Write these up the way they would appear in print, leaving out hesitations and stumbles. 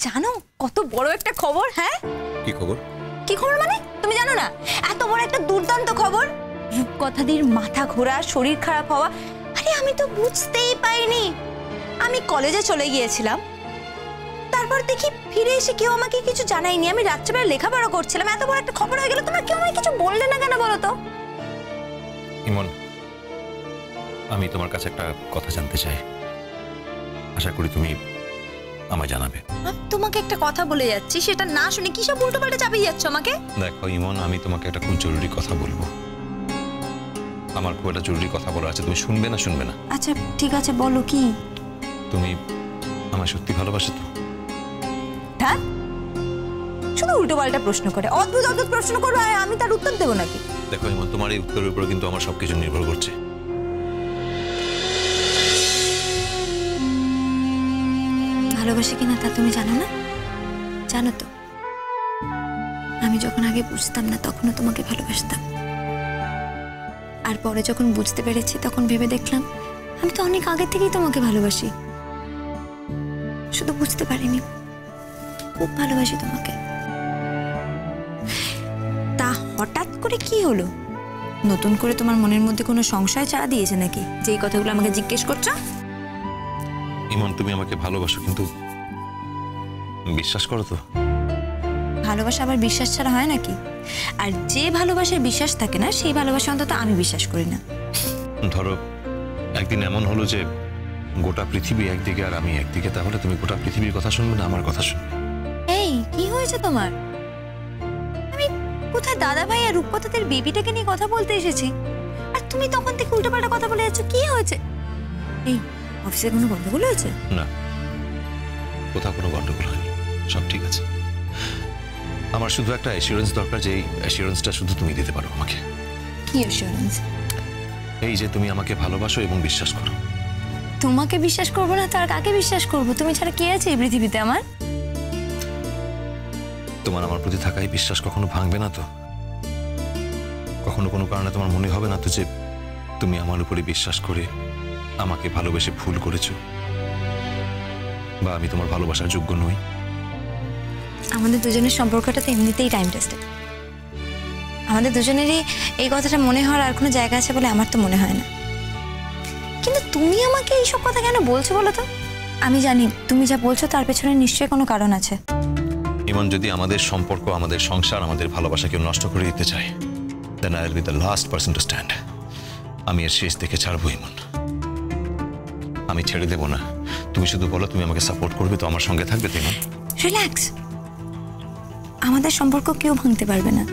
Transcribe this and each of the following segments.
জানো কত বড় একটা খবর? হ্যাঁ কি খবর? কি খবর মানে তুমি জানো না? এত বড় একটা দুর্দান্ত খবর, রূপকথাদির মাথা ঘোরা, শরীর খারাপ হওয়া। আরে আমি তো বুঝতেই পারিনি। আমি কলেজে চলে গিয়েছিলাম, তারপর দেখি ফিরে এসে কেউ আমাকে কিছু জানায়নি। আমি রাত্রেবেলা লেখাপড়া করছিলাম, এত বড় একটা খবর হয়ে গেল, তোমরা কেউ আমাকে কিছু বললে না কেন বলো তো? ইমন, আমি তোমার কাছে একটা কথা জানতে চাই, আশা করি তুমি আমায় জানাবে। তোমাকে একটা কথা বলে যাচ্ছি, সেটা না শুনে কি সব উল্টোপাল্টা চাপিয়ে যাচ্ছ আমাকে? দেখো ইমন, আমি তোমাকে একটা খুব জরুরি কথা বলবো। আমার খুব একটা জরুরি কথা বলার আছে, তুমি শুনবে না শুনবে না? আচ্ছা ঠিক আছে, বলো কি। তুমি আমায় সত্যি ভালোবাসো তো? হ্যাঁ, শুধু উল্টোপাল্টা প্রশ্ন করে, অদ্ভুত অদ্ভুত প্রশ্ন করবে আর আমি তার উত্তর দেবো নাকি? দেখো ইমন, তোমার এই উত্তরের উপর কিন্তু আমার সবকিছু নির্ভর করছে। ভালোবাসি কিনা তা তুমি জানো না? জানো তো, আমি যখন আগে বুঝতাম না তখনও তোমাকে ভালোবাসতাম, আর পরে যখন বুঝতে পেরেছি তখন ভেবে দেখলাম আমি তো অনেক আগে থেকেই তোমাকে ভালোবাসি, শুধু বুঝতে পারিনি। খুব ভালোবাসি তোমাকে। তা হঠাৎ করে কি হলো? নতুন করে তোমার মনের মধ্যে কোনো সংশয় চারা দিয়েছে নাকি, যে এই কথাগুলো আমাকে জিজ্ঞেস করছো? ইমন, তুমি আমাকে ভালোবাসো, কিন্তু বিশ্বাস করো তো? ভালোবাসা আবার বিশ্বাস ছাড়া হয় নাকি? আর যে ভালোবাসার বিশ্বাস থাকে না, সেই ভালোবাসা অন্তত আমি বিশ্বাস করি না। ধরো একদিন এমন হলো যে গোটা পৃথিবী একদিকে আর আমি একদিকে, তাহলে তুমি গোটা পৃথিবীর কথা শুনবে না আমার কথা শুনবে? এই কি হয়েছে তোমার? আমি কোথায় দাদা ভাই আর রূপকথাদের বেবিটাকে নিয়ে কথা বলতে এসেছি, আর তুমি তখন থেকে উল্টোপাল্টা কথা বলে যাচ্ছ। কি হয়েছে? এই অফিসে কোনো গন্ডগোল হয়েছে? না, কোথাও কোনো গন্ডগোল হয়নি, সব ঠিক আছে। আমার শুধু একটা অ্যাসিওরেন্স দরকার, যে এই অ্যাসিওরেন্সটা শুধু তুমি দিতে পারো আমাকে। কি অ্যাসিওরেন্স? এই যে তুমি আমাকে ভালোবাসো এবং বিশ্বাস করো। তোমাকে বিশ্বাস করবো না তো আর কাকে বিশ্বাস করবো? তুমি ছাড়া কে আছে এই পৃথিবীতে আমার? তোমার আমার প্রতি থাকা এই বিশ্বাস কখনো ভাঙবে না তো? কখনো কোনো কারণে তোমার মনে হবে না তো যে তুমি আমার উপরে বিশ্বাস করে আমাকে ভালোবেসে ভুল করেছো, বা আমি তোমার ভালোবাসার যোগ্য নই? আমাদের দুজনের সম্পর্কটা তো এমনিতেই টাইম টেস্টেড। আমাদের দুজনেরই এই কথাটা মনে হওয়ার আর কোনো জায়গা আছে বলে আমার তো মনে হয় না। কিন্তু তুমি আমাকে এইসব কথা কেন বলছো বলো তো? আমি জানি তুমি যা বলছো তার পেছনে নিশ্চয়ই কোনো কারণ আছে। ইমন, যদি আমাদের সম্পর্ক, আমাদের সংসার, আমাদের ভালোবাসা কেউ নষ্ট করে দিতে চায়, then I will be the last person to stand. আমি এর শেষ দেখে ছাড়বো ইমন, আমি ছেড়ে দেবো না। তুমি শুধু বলো তুমি আমাকে সাপোর্ট করবে তো, আমার সঙ্গে থাকবে তো ইমন? রিল্যাক্স, আমাদের সম্পর্ক কেউ ভাঙতে পারবে না,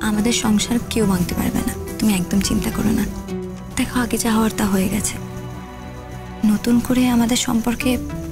আমাদের সংসার কেউ ভাঙতে পারবে না, তুমি একদম চিন্তা করো না। দেখো, আগে যা হওয়ার তা হয়ে গেছে, নতুন করে আমাদের সম্পর্কে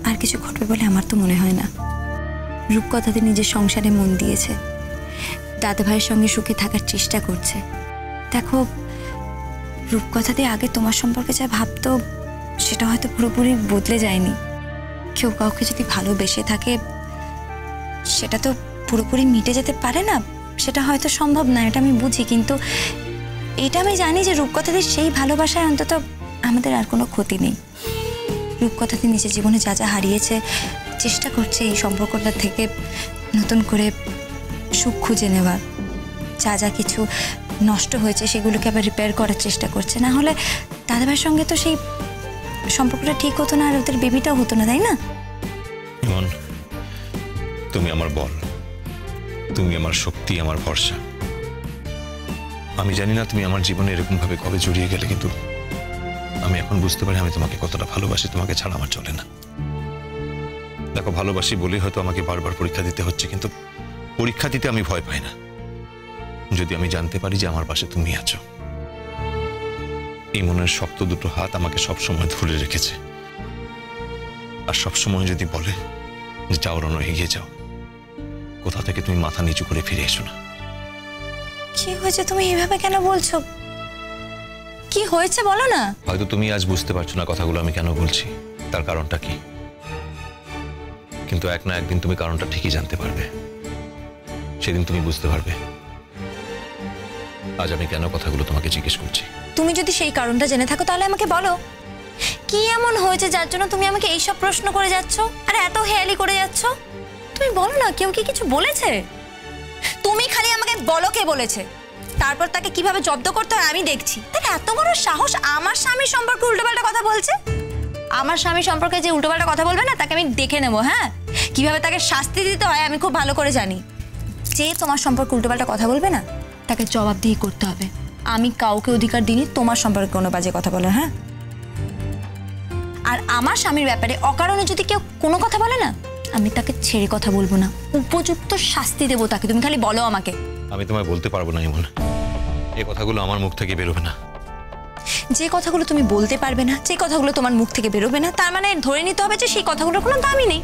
আর কিছু ঘটবে বলে আমার তো মনে হয় না। রূপকথাতে নিজের সংসারে মন দিয়েছে, দাদা ভাইয়ের সঙ্গে সুখে থাকার চেষ্টা করছে। দেখো, রূপকথাতে আগে তোমার সম্পর্কে যা ভাবতো সেটা হয়তো পুরোপুরি বদলে যায়নি। কেউ কাউকে যদি ভালোবেসে থাকে সেটা তো পুরোপুরি মিটে যেতে পারে না, সেটা হয়তো সম্ভব না, এটা আমি বুঝি। কিন্তু এটা আমি জানি যে রূপকথাদের সেই ভালোবাসায় অন্তত আমাদের আর কোনো ক্ষতি নেই। রূপকথাতে নিজের জীবনে যা যা হারিয়েছে চেষ্টা করছে এই সম্পর্কটা থেকে নতুন করে সুখ খুঁজে নেওয়ার। যা যা কিছু নষ্ট হয়েছে সেগুলোকে আবার রিপেয়ার করার চেষ্টা করছে। না হলে দাদাভাইয়ের সঙ্গে তো সেই সম্পর্কটা ঠিক হতো না, আর ওদের বেবিটাও হতো না, তাই না? ইমন, তুমি আমার বল, তুমি আমার শক্তি, আমার ভরসা। আমি জানি না তুমি আমার জীবনে এরকম ভাবে কবে জড়িয়ে গেলে, কিন্তু আমি এখন বুঝতে পারি আমি তোমাকে কতটা ভালোবাসি। তোমাকে ছাড়া আমার চলে না। দেখো, ভালোবাসি বলেই হয়তো আমাকে বারবার পরীক্ষা দিতে হচ্ছে, কিন্তু পরীক্ষা দিতে আমি ভয় পাই না যদি আমি জানতে পারি যে আমার পাশে তুমি আছো। এই মনের শক্ত দুটো হাত আমাকে সবসময় ধরে রেখেছে, আর সবসময় যদি বলে যে যাও রণ, এগিয়ে যাও, কোথা থেকে তুমি মাথা নিচু করে ফিরে এসো না। কি হয়েছে? তুমি এভাবে কেন বলছো? কি হয়েছে বলো না। হয়তো তুমি আজ বুঝতে পারছো না কথাগুলো আমি কেন বলছি, তার কারণটা কি, কিন্তু এক না একদিন তুমি কারণটা ঠিকই জানতে পারবে। সেদিন তুমি বুঝতে পারবে আজ আমি কেন কথাগুলো তোমাকে জিজ্ঞেস করছি। তুমি যদি সেই কারণটা জেনে থাকো তাহলে আমাকে বলো, কি এমন হয়েছে যার জন্য তুমি আমাকে এইসব প্রশ্ন করে যাচ্ছ আর এত হেয়ালি করে যাচ্ছ? তুমি বলো না, কেউ কি কিছু বলেছে? তুমি খালি আমাকে বলো কে বলেছে, তারপর তাকে কিভাবে জব্দ করতে হয় আমি দেখছি। তাহলে এত বড় সাহস আমার স্বামীর সম্পর্কে উল্টোপাল্টা কথা বলছে? আমার স্বামী সম্পর্কে যে উল্টোপাল্টা কথা বলবে না, তাকে আমি দেখে নেবো। হ্যাঁ, কিভাবে তাকে শাস্তি দিতে হয় আমি খুব ভালো করে জানি। যে তোমার সম্পর্কে উল্টোপাল্টা কথা বলবে না, তাকে জবাবদিহি করতে হবে। আমি কাউকে অধিকার দিইনি তোমার সম্পর্কে কোনো বাজে কথা বলে। হ্যাঁ, আর আমার স্বামীর ব্যাপারে অকারণে যদি কেউ কোনো কথা বলে না, আমি তাকে ছেড়ে কথা বলবো না, উপযুক্ত শাস্তি দেবো তাকে। তুমি খালি বলো আমাকে। আমি তোমায় বলতে পারবো না ইমন, এই কথাগুলো আমার মুখ থেকে বেরোবে না। যে কথাগুলো তুমি বলতে পারবে না, যে কথাগুলো তোমার মুখ থেকে বেরোবে না, তার মানে ধরে নিতে হবে যে সেই কথাগুলোর কোনো দামই নেই।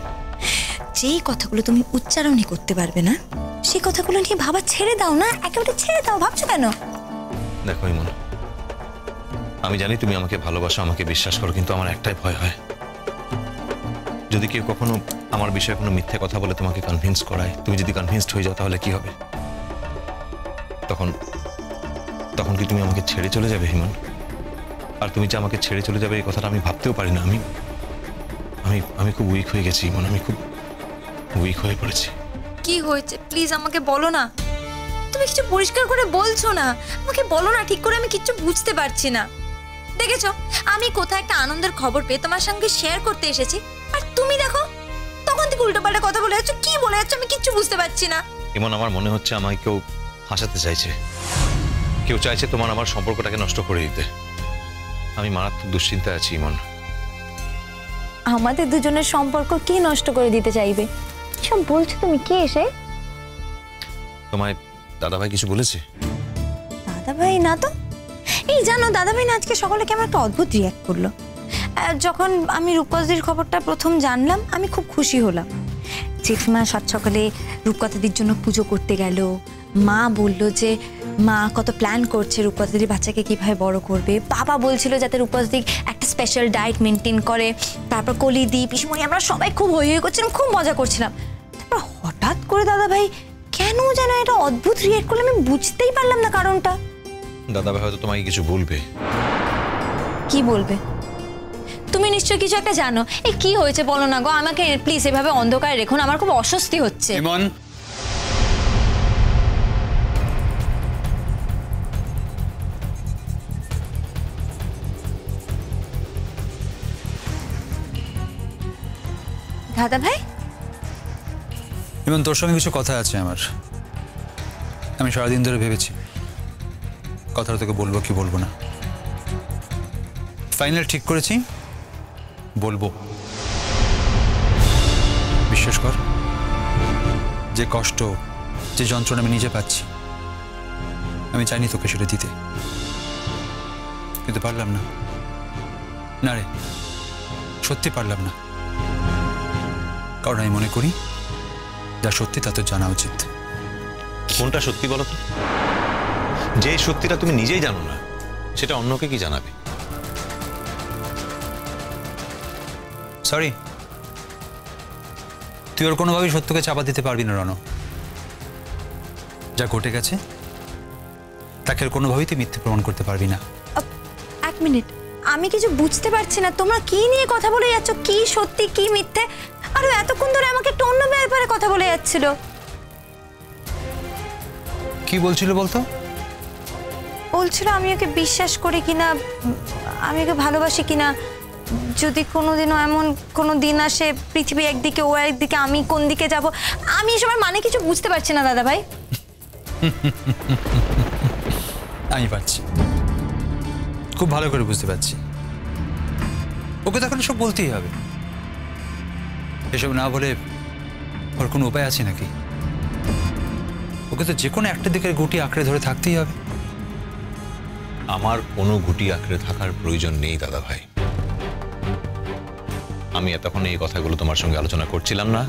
যেই কথাগুলো তুমি উচ্চারণই করতে পারবে না, সেই কথাগুলো নিয়ে ভাবা ছেড়ে দাও না, একেবারে ছেড়ে দাও। ভাবছো কেন? দেখো ইমন, আমি জানি তুমি আমাকে ভালোবাসো, আমাকে বিশ্বাস করো, কিন্তু আমার একটাই ভয় হয়, যদি কেউ কখনো আমার বিষয়ে কোনো মিথ্যে কথা বলে তোমাকে কনভিন্স করায়, তুমি যদি কনভিন্সড হয়ে যাও তাহলে কি হবে? তখন তখন কি তুমি আমাকে ছেড়ে চলে যাবে হিমন? আর তুমি যে আমাকে ছেড়ে চলে যাবে এই কথাটা আমি ভাবতেও পারি না। আমি আমি আমি খুব উইক হয়ে গেছি ইমন, আমি খুব উইক হয়ে পড়েছি। কি হয়েছে প্লিজ আমাকে বলো না। তুমি কিছু পরিষ্কার করে বলছো না, আমাকে বলো না ঠিক করে, আমি কিচ্ছু বুঝতে পারছি না। দেখেছো, আমি কোথায় একটা আনন্দের খবর পেয়ে তোমার সঙ্গে শেয়ার করতে এসেছি, আর তুমি দেখো তখন থেকে উল্টোপাল্টা কথা বলে যাচ্ছ। কি বলে যাচ্ছ আমি কিচ্ছু বুঝতে পারছি না। ইমন, আমার মনে হচ্ছে আমায় কেউ ফাঁসাতে চাইছে, কেউ চাইছে তোমার আমার সম্পর্কটাকে নষ্ট করে দিতে। আমি মারাত্মক দুশ্চিন্তায় আছি ইমন। আমাদের দুজনের সম্পর্ক কি নষ্ট করে দিতে চাইবে? সব বলছো তুমি? কে এসে? তোমায় দাদাভাই কিছু বলেছে? দাদাভাই না তো। এই জানো, দাদাভাই না আজকে সকালে কেমন একটা অদ্ভুত রিয়াক্ট করলো। যখন আমি রূপকথাদির খবরটা প্রথম জানলাম, আমি খুব খুশি হলাম। জেঠিমা সাত সকালে রূপকথাদির জন্য পুজো করতে গেল। মা বলল যে মা কত প্ল্যান করছে রূপকথাদির বাচ্চাকে কিভাবে বড় করবে। বাবা বলছিল যাতে রূপকথাদি একটা স্পেশাল ডায়েট মেনটেন করে। তারপর কলিদি, পিসমণি, আমরা সবাই খুব হই হই করছিলাম, খুব মজা করছিলাম। তারপর হঠাৎ করে দাদাভাই কেন যেন এটা অদ্ভুত রিয়াক্ট করলো, আমি বুঝতেই পারলাম না কারণটা। দাদাভাই হয়তো তোমাকে কিছু বলবে। কি বলবে? তুমি নিশ্চয়ই কিছু একটা জানো। এই কি হয়েছে বলো না গো, আমাকে প্লিজ এভাবে অন্ধকারে রেখো না, আমার খুব অস্বস্তি হচ্ছে। ইমন, দাদাভাই, ইমন তোর সঙ্গে কিছু কথা আছে আমার। আমি সারাদিন ধরে ভেবেছি কথাটা তোকে বলবো কি বলবো না। ফাইনাল ঠিক করেছি, বলবো। বিশ্বাস কর, যে কষ্ট, যে যন্ত্রণা আমি নিজে পাচ্ছি, আমি চাইনি তোকে সেটা দিতে, কিন্তু পারলাম না। না রে, সত্যি পারলাম না। কারণ আমি মনে করি যা সত্যি তা তো জানা উচিত। কোনটা সত্যি বলো তো? যে সত্যিটা তুমি নিজেই জানো না, সেটা অন্যকে কি জানাবে? সরি, তুই ওর কোনোভাবেই সত্যকে চাপা দিতে পারবি না রণ। যা ঘটে গেছে তাকে আর কোনোভাবেই তুই মিথ্যে প্রমাণ করতে পারবি না। এক মিনিট, আমি কিছু বুঝতে পারছি না। তোমরা কি নিয়ে কথা বলে যাচ্ছ? কি সত্যি কি মিথ্যে? আর এতক্ষণ ধরে আমাকে একটা অন্য ব্যাপারে কথা বলে যাচ্ছিল। কি বলছিল বলতো? বলছিল আমি ওকে বিশ্বাস করি কিনা, আমি ওকে ভালোবাসি কিনা, যদি কোনোদিনও এমন কোনো দিন আসে পৃথিবী একদিকে ও একদিকে, আমি কোন দিকে যাব। আমি এসবের মানে কিছু বুঝতে পারছি না দাদা ভাই। আমি পারছি, খুব ভালো করে বুঝতে পারছি। ওকে তখন সব বলতেই হবে। এসব না বলে ওর কোনো উপায় আছে নাকি? ওকে তো যে কোনো একটা দিকের গুটি আঁকড়ে ধরে থাকতেই হবে। আমার কোনো গুটি আঁকড়ে থাকার প্রয়োজন নেই দাদা ভাই। আমি এতক্ষণ এই কথাগুলো তোমার সঙ্গে আলোচনা করছিলাম না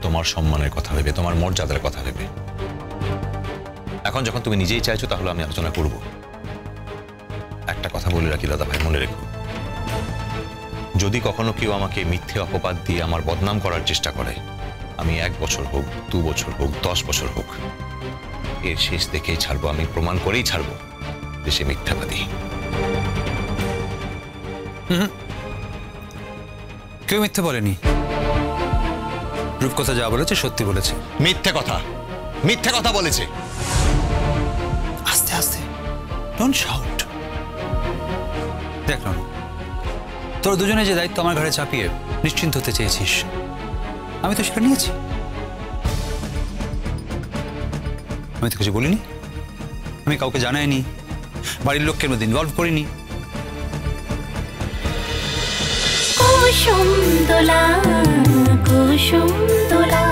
তোমার সম্মানের কথা ভেবে, তোমার মর্যাদার কথা ভেবে। এখন যখন তুমি নিজেই চাইছো তাহলে আমি আলোচনা করব। একটা কথা বলে রাখি দাদা ভাই, মনে রেখো, যদি কখনো কেউ আমাকে মিথ্যে অপবাদ দিয়ে আমার বদনাম করার চেষ্টা করে, আমি 1 বছর হোক, 2 বছর হোক, 10 বছর হোক, এর শেষ দেখেই ছাড়বো। আমি প্রমাণ করেই ছাড়বো যে সে মিথ্যাবাদী। কেউ মিথ্যে বলেনি। রূপকথা যা বলেছে সত্যি বলেছে। মিথ্যে কথা বলেছে। আস্তে আস্তে, ডোন্ট শাউট। দেখ রনু, তোর দুজনে যে দায়িত্ব আমার ঘাড়ে চাপিয়ে নিশ্চিন্ত হতে চেয়েছিস, আমি তো সেটা নিয়েছি। আমি তো কিছু বলিনি, আমি কাউকে জানাইনি, বাড়ির লোককে মধ্যে ইনভলভ করিনি। কুসুম দোলা কুসুম দোলা।